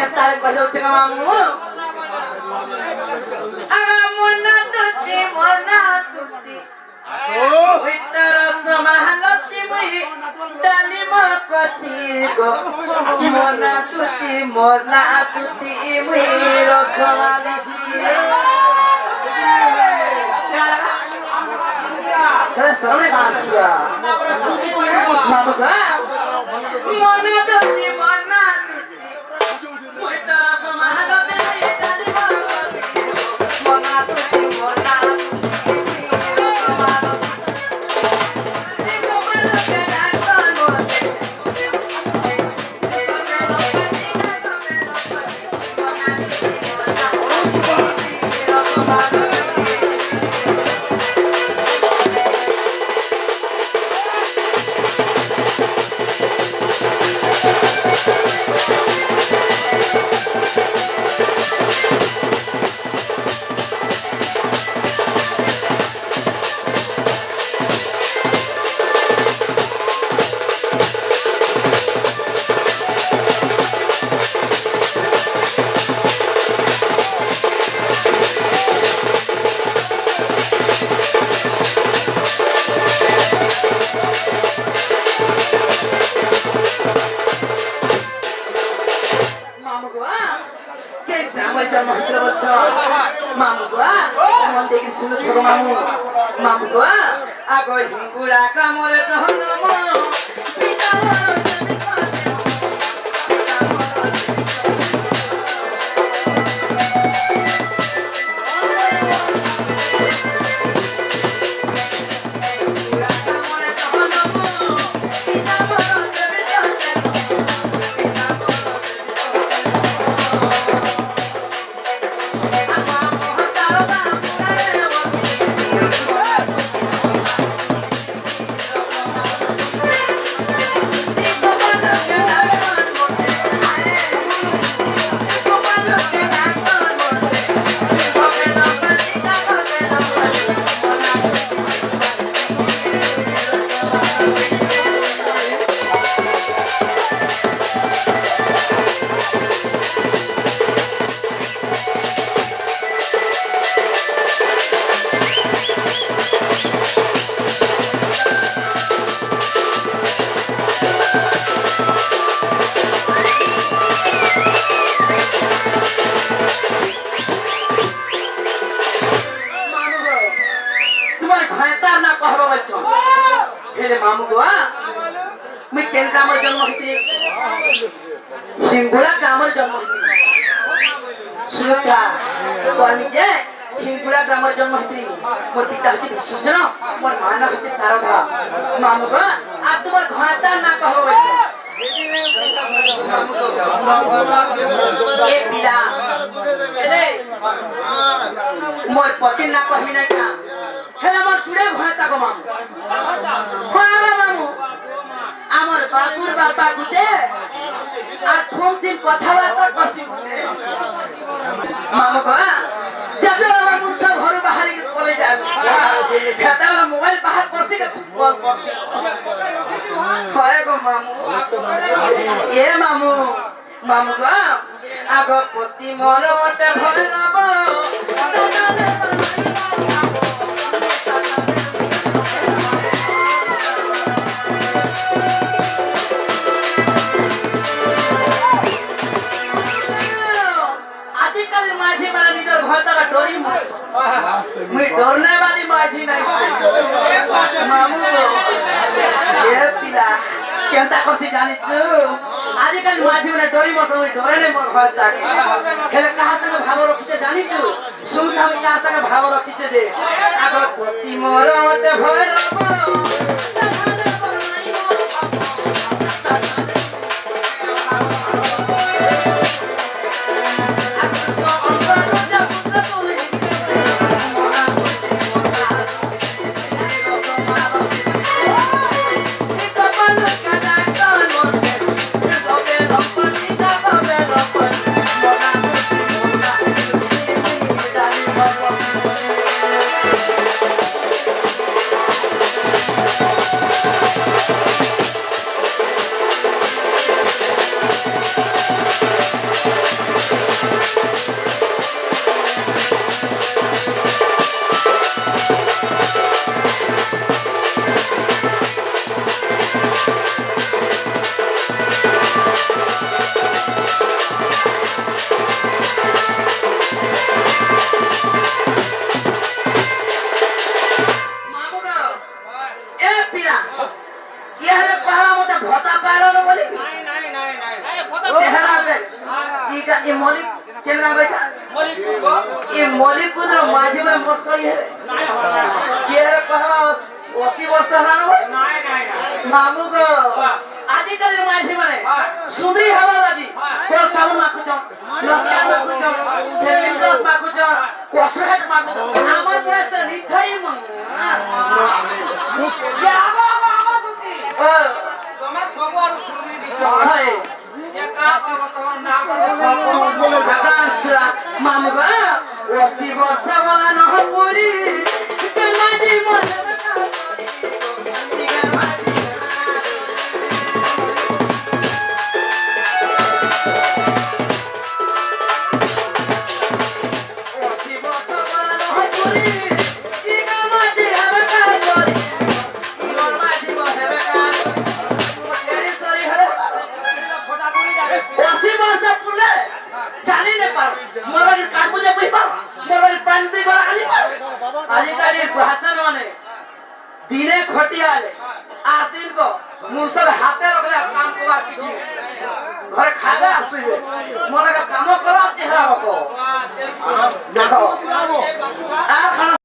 केता कहि दउ छ मामू मोना तुती उतर समालती मुई डाली म कची गो मोना तुती मुई रसमालती सरले बांसिया मामू का मोना तुती उतर समालती मुई डाली म कची मोना तुती मामू को आगो हिंगुड़ा कामरे जहन्नम मामू को मैं केन ग्रामर जन्म होती हिंगुड़ा ग्रामर जन्म होती सुनता तो आनी जे हिंगुड़ा ग्रामर जन्म होती मोर पिता होती विश्वसेन मोर माना होती शारदा मामू को आप तुम्हार घाटा ना कहबो बच्चा ए पिला एले मोर पति ना कहबी ना का हेला मोर चुड़े घाटा को मामू আমার বাপুর বাবা গুতে আর কোন দিন কথাবার্তা করছি মামা কয়া যাবে আমার মুখ ঘর বাহারি চলে যাবে খেতাবেলা মোবাইল বাহার করছি কল করছি হয় গো মামু এ মামু মামু গো আগ পতি মরতে ভৈরব मैं डरने वाली माझी नहीं मामू ये पिला केंता करसी जानी छु आजकल माझी ने डरी मस मैं डरने मन भता खेले कहां से भाव रखिते जानी छु सुन हम कहां से भाव रखिते दे आगो पति मोर मते भैरव का ये मौलिक क्या नाम बेटा ये मौलिक कुदर माझी में वर्ष है क्या कहा 80 वर्ष हराना हो मामू को आजकल माझी में सुंदरी हवा लगी कोल साबुन माखु चम लस्कार माखु चम फेमिन ग्लास माखु चम कोसहेट माखु चम आमर पुरा से निखाई मंग क्या बाबा तुसी तमे सब आरु सुंदरी दिखो हाय ये का बताओ ना आकाश मामू बा 80 वर्ष वाला न पूरी के माझी मन भाषण माने दिने खटियाले आदिन को मुसर हाथे रखले काम करवा किछि घर खावे आसीबे मोर का काम करा चेहरा रखो देखो आ खाना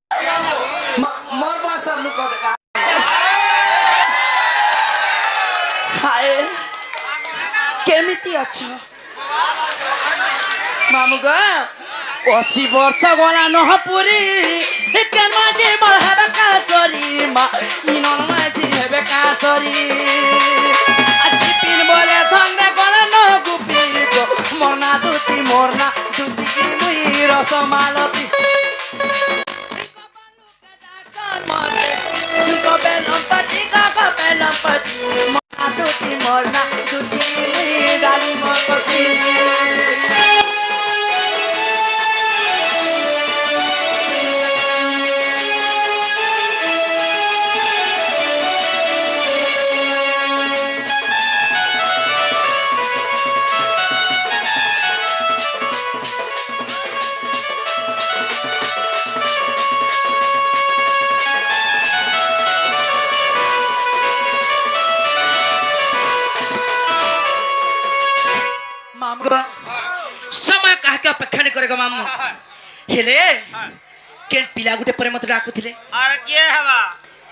मोर भाषा लुको देखा हाय केमिति अच्छा मामू ग 80 वर्ष गला नह पुरी केन माझे मर हेबे कासरी मा इनन माझे हेबे कासरी आजि पिन बोले थंगरे गला न गुपिर तो मोरना दुती मुई रसमालती मोरना दुती मुई डाली मकसी समय कहा के अपेक्षा नहीं करेगा मामू हेले केन पिला गुटे परे मत डाकुथिले अरे के हवा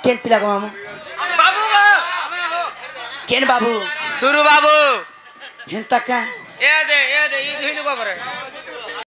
केन पिला को मामू बाबू केन बाबू सुरु बाबू हेंता का ए दे ई धुइनु को परे